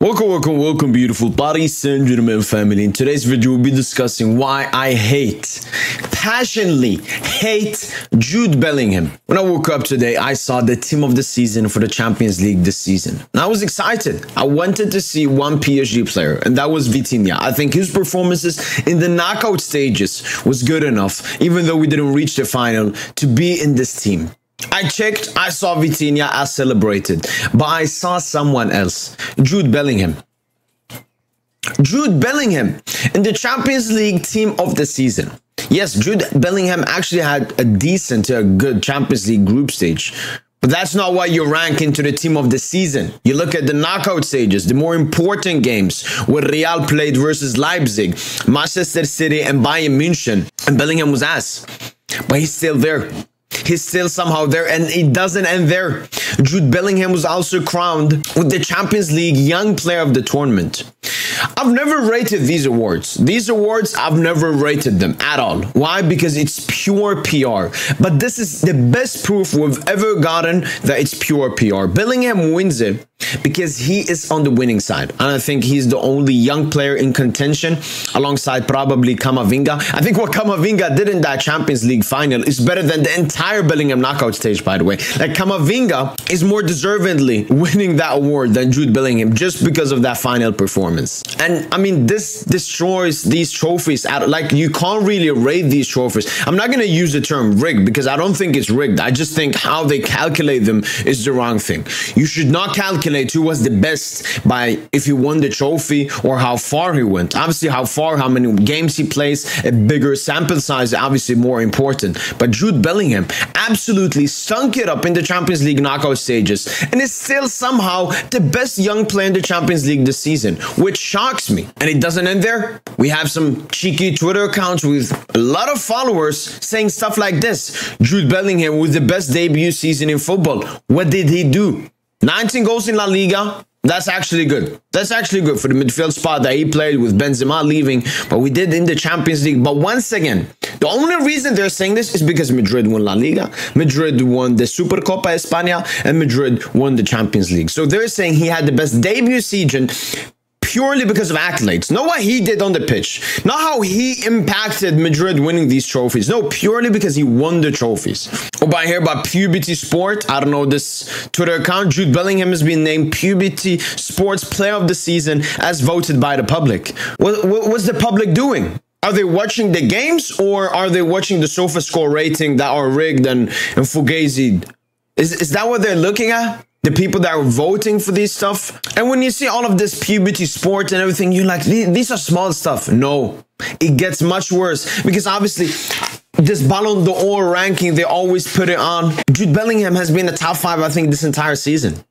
Welcome, beautiful Paris Saint-Germain family. In today's video, we'll be discussing why I passionately hate Jude Bellingham. When I woke up today, I saw the team of the season for the Champions League this season. And I was excited. I wanted to see one PSG player, and that was Vitinha. I think his performances in the knockout stages was good enough, even though we didn't reach the final, to be in this team. I checked, I saw Vitinha, I celebrated, but I saw someone else, Jude Bellingham. Jude Bellingham in the Champions League team of the season. Yes, Jude Bellingham actually had a decent to a good Champions League group stage. But that's not why you rank into the team of the season. You look at the knockout stages, the more important games where Real played versus Leipzig, Manchester City and Bayern München. And Bellingham was ass. But he's still there. He's still somehow there, and it doesn't end there. Jude Bellingham was also crowned with the Champions League Young Player of the Tournament. I've never rated these awards. These awards, I've never rated them at all. Why? Because it's pure PR. But this is the best proof we've ever gotten that it's pure PR. Bellingham wins it because he is on the winning side. And I think he's the only young player in contention alongside probably Camavinga. I think what Camavinga did in that Champions League final is better than the entire Bellingham knockout stage, by the way. Like, Camavinga is more deservedly winning that award than Jude Bellingham just because of that final performance. And I mean, this destroys these trophies. Like, you can't really rate these trophies. I'm not going to use the term rigged because I don't think it's rigged. I just think how they calculate them is the wrong thing. You should not calculate who was the best by if he won the trophy or how far he went. Obviously, how far, how many games he plays, a bigger sample size, obviously more important. But Jude Bellingham absolutely stunk it up in the Champions League knockout stages and is still somehow the best young player in the Champions League this season, which shocks me. And it doesn't end there. We have some cheeky Twitter accounts with a lot of followers saying stuff like this. Jude Bellingham with the best debut season in football. What did he do? 19 goals in La Liga. That's actually good. That's actually good for the midfield spot that he played with Benzema leaving. But we did in the Champions League. But once again, the only reason they're saying this is because Madrid won La Liga, Madrid won the Supercopa España, and Madrid won the Champions League. So they're saying he had the best debut season purely because of accolades. Not what he did on the pitch. Not how he impacted Madrid winning these trophies. No, purely because he won the trophies. Oh, by here, by Puberty Sport, I don't know this Twitter account, Jude Bellingham has been named Puberty Sports Player of the Season as voted by the public. What's the public doing? Are they watching the games or are they watching the SofaScore rating that are rigged and fugazied? Is that what they're looking at? The people that are voting for this stuff? And when you see all of this Puberty Sport and everything, you're like, these are small stuff. No, it gets much worse because obviously this Ballon d'Or ranking, they always put it on. Jude Bellingham has been the top 5, I think, this entire season.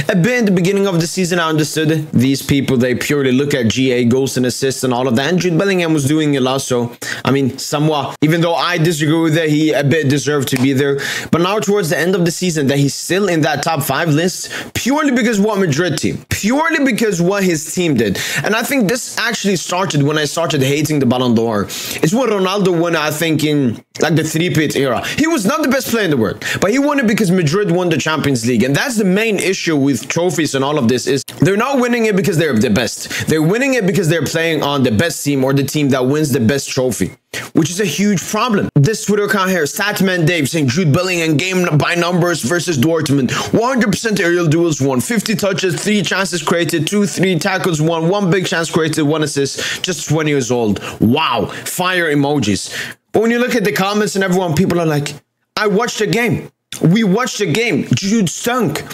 A bit in the beginning of the season, I understood these people, they purely look at GA, goals and assists and all of that. And Jude Bellingham was doing it also. I mean, somewhat, even though I disagree with that, he a bit deserved to be there. But now towards the end of the season, that he's still in that top 5 list, purely because what Madrid team, purely because what his team did. And I think this actually started when I started hating the Ballon d'Or. It's what Ronaldo won, I think, in like the three-peat era. He was not the best player in the world, but he won it because Madrid won the Champions League. And that's the main issue with trophies and all of this is they're not winning it because they're the best. They're winning it because they're playing on the best team or the team that wins the best trophy, which is a huge problem. This Twitter account here, Statman Dave, saying Jude Bellingham game by numbers versus Dortmund. 100% aerial duels won, 50 touches, 3 chances created, 3 tackles won, 1 big chance created, 1 assist, just 20 years old. Wow, fire emojis. But when you look at the comments and everyone, people are like, I watched the game. We watched the game. Jude stunk.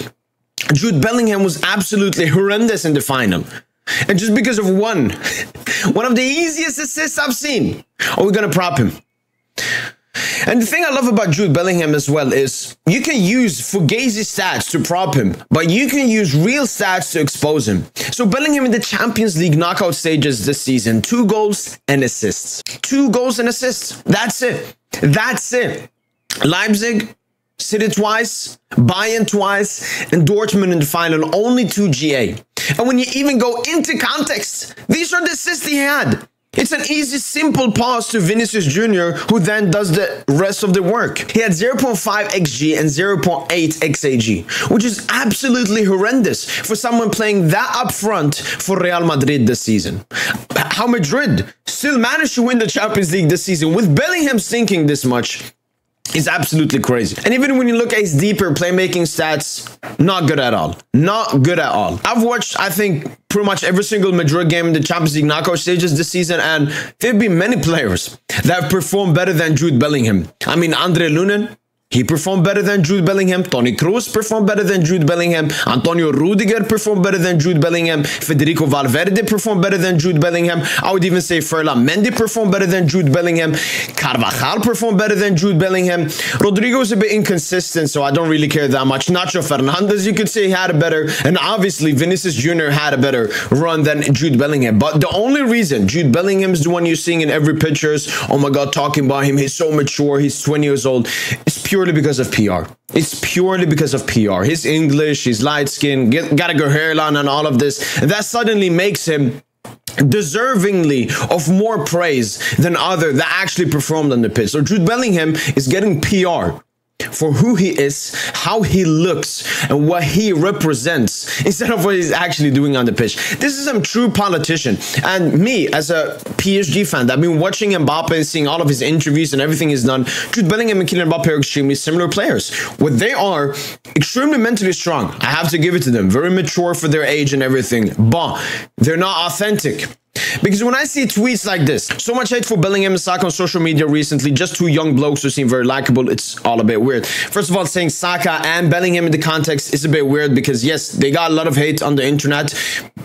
Jude Bellingham was absolutely horrendous in the final. And just because of one of the easiest assists I've seen, are we going to prop him? And the thing I love about Jude Bellingham as well is you can use fugazi stats to prop him, but you can use real stats to expose him. So Bellingham in the Champions League knockout stages this season, 2 goals and assists. 2 goals and assists. That's it. That's it. Leipzig, City twice, Bayern twice, and Dortmund in the final, only 2 GA. And when you even go into context, these are the assists he had. It's an easy, simple pass to Vinicius Jr., who then does the rest of the work. He had 0.5 XG and 0.8 XAG, which is absolutely horrendous for someone playing that up front for Real Madrid this season. How Madrid still managed to win the Champions League this season with Bellingham stinking this much is absolutely crazy. And even when you look at his deeper playmaking stats, not good at all. Not good at all. I've watched, I think, pretty much every single Madrid game in the Champions League knockout stages this season, and there have been many players that have performed better than Jude Bellingham. I mean, Andre Lunin, he performed better than Jude Bellingham. Toni Kroos performed better than Jude Bellingham. Antonio Rudiger performed better than Jude Bellingham. Federico Valverde performed better than Jude Bellingham. I would even say Ferland Mendy performed better than Jude Bellingham. Carvajal performed better than Jude Bellingham. Rodrigo is a bit inconsistent, so I don't really care that much. Nacho Fernandez, you could say, had a better, and obviously Vinicius Jr. had a better run than Jude Bellingham. But the only reason Jude Bellingham is the one you're seeing in every pictures, oh my God, talking about him, he's so mature, he's 20 years old, it's purely because of PR. It's purely because of PR. His English, his light skin, got a good hairline and all of this. And that suddenly makes him deservingly of more praise than other that actually performed on the pitch. So Jude Bellingham is getting PR for who he is, how he looks, and what he represents instead of what he's actually doing on the pitch. This is a true politician. And me, as a PSG fan, I've been watching Mbappe and seeing all of his interviews and everything he's done. Jude Bellingham and Kylian Mbappe are extremely similar players. What they are, extremely mentally strong. I have to give it to them. Very mature for their age and everything. But they're not authentic. Because when I see tweets like this, so much hate for Bellingham and Saka on social media recently, just two young blokes who seem very likable, it's all a bit weird. First of all, saying Saka and Bellingham in the context is a bit weird because, yes, they got a lot of hate on the internet,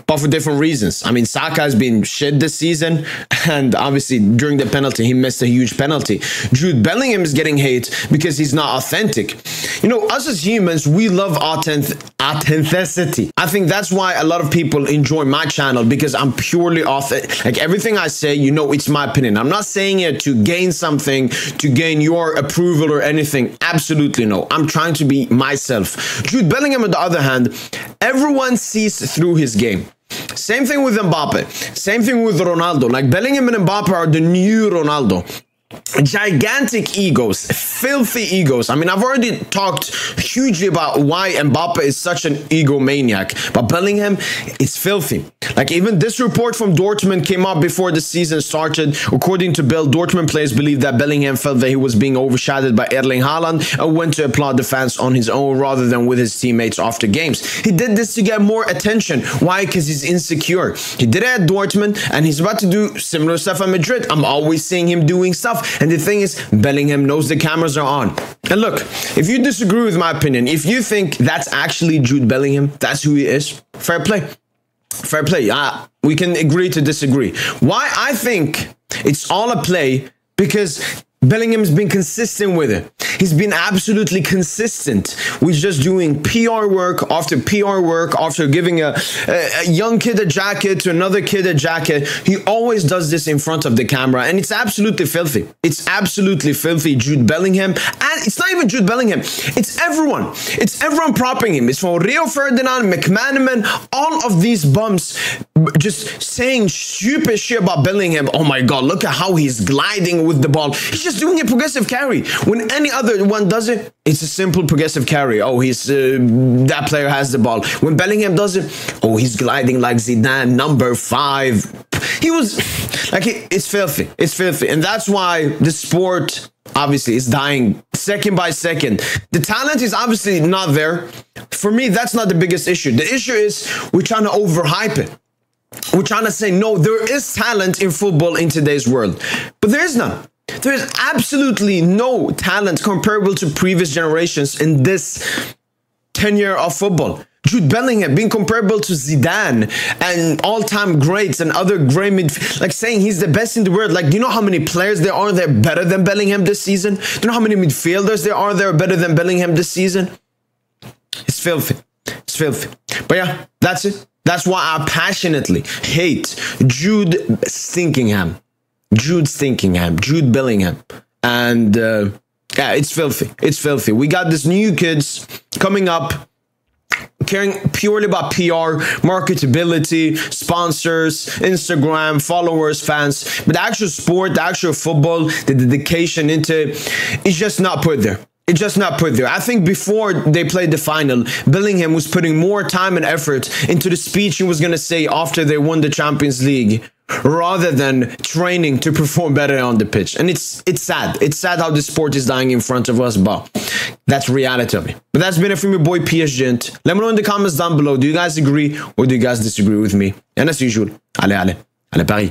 but for different reasons. I mean, Saka has been shit this season, and obviously during the penalty, he missed a huge penalty. Jude Bellingham is getting hate because he's not authentic. You know, us as humans, we love authenticity. I think that's why a lot of people enjoy my channel, because I'm purely authentic. Like everything I say, you know, it's my opinion. I'm not saying it to gain something, to gain your approval or anything. Absolutely no. I'm trying to be myself. Jude Bellingham, on the other hand, everyone sees through his game. Same thing with Mbappe. Same thing with Ronaldo. Like Bellingham and Mbappe are the new Ronaldo. Gigantic egos, filthy egos. I mean, I've already talked hugely about why Mbappe is such an egomaniac, but Bellingham, it's filthy. Like even this report from Dortmund came up before the season started. According to Bill, Dortmund players believe that Bellingham felt that he was being overshadowed by Erling Haaland and went to applaud the fans on his own rather than with his teammates after games. He did this to get more attention. Why? Because he's insecure. He did it at Dortmund and he's about to do similar stuff at Madrid. I'm always seeing him doing stuff. And the thing is, Bellingham knows the cameras are on. And look, if you disagree with my opinion, if you think that's actually Jude Bellingham, that's who he is, fair play. Fair play. We can agree to disagree. Why I think it's all a play, because Bellingham's been consistent with it. He's been absolutely consistent with just doing PR work after giving a young kid a jacket to another kid a jacket. He always does this in front of the camera, and it's absolutely filthy. It's absolutely filthy. Jude Bellingham, and it's not even Jude Bellingham. It's everyone. It's everyone propping him. It's from Rio Ferdinand, McManaman, all of these bums just saying stupid shit about Bellingham. Oh my God, look at how he's gliding with the ball. He's just doing a progressive carry. When any other one does it, it's a simple progressive carry. Oh, he's that player has the ball. When Bellingham does it, oh, he's gliding like Zidane, number 5. He was like, it's filthy. It's filthy. And that's why the sport obviously is dying second by second. The talent is obviously not there. For me, that's not the biggest issue. The issue is we're trying to overhype it. We're trying to say, no, there is talent in football in today's world, but there is none. There is absolutely no talent comparable to previous generations in this tenure of football. Jude Bellingham being comparable to Zidane and all-time greats and other great like saying he's the best in the world. Like, do you know how many players there are that are better than Bellingham this season? Do you know how many midfielders there are that are better than Bellingham this season? It's filthy. It's filthy. But yeah, that's it. That's why I passionately hate Jude Stinkingham. Jude Bellingham. And yeah, it's filthy. It's filthy. We got these new kids coming up. caring purely about PR, marketability, sponsors, Instagram, followers, fans. But the actual sport, the actual football, the dedication into it is just not put there. It's just not put there. I think before they played the final, Bellingham was putting more time and effort into the speech he was going to say after they won the Champions League, rather than training to perform better on the pitch. And it's sad. It's sad how the sport is dying in front of us, but that's reality of it. But that's been it from your boy PSG. Let me know in the comments down below. Do you guys agree or do you guys disagree with me? And as usual, allez, Paris.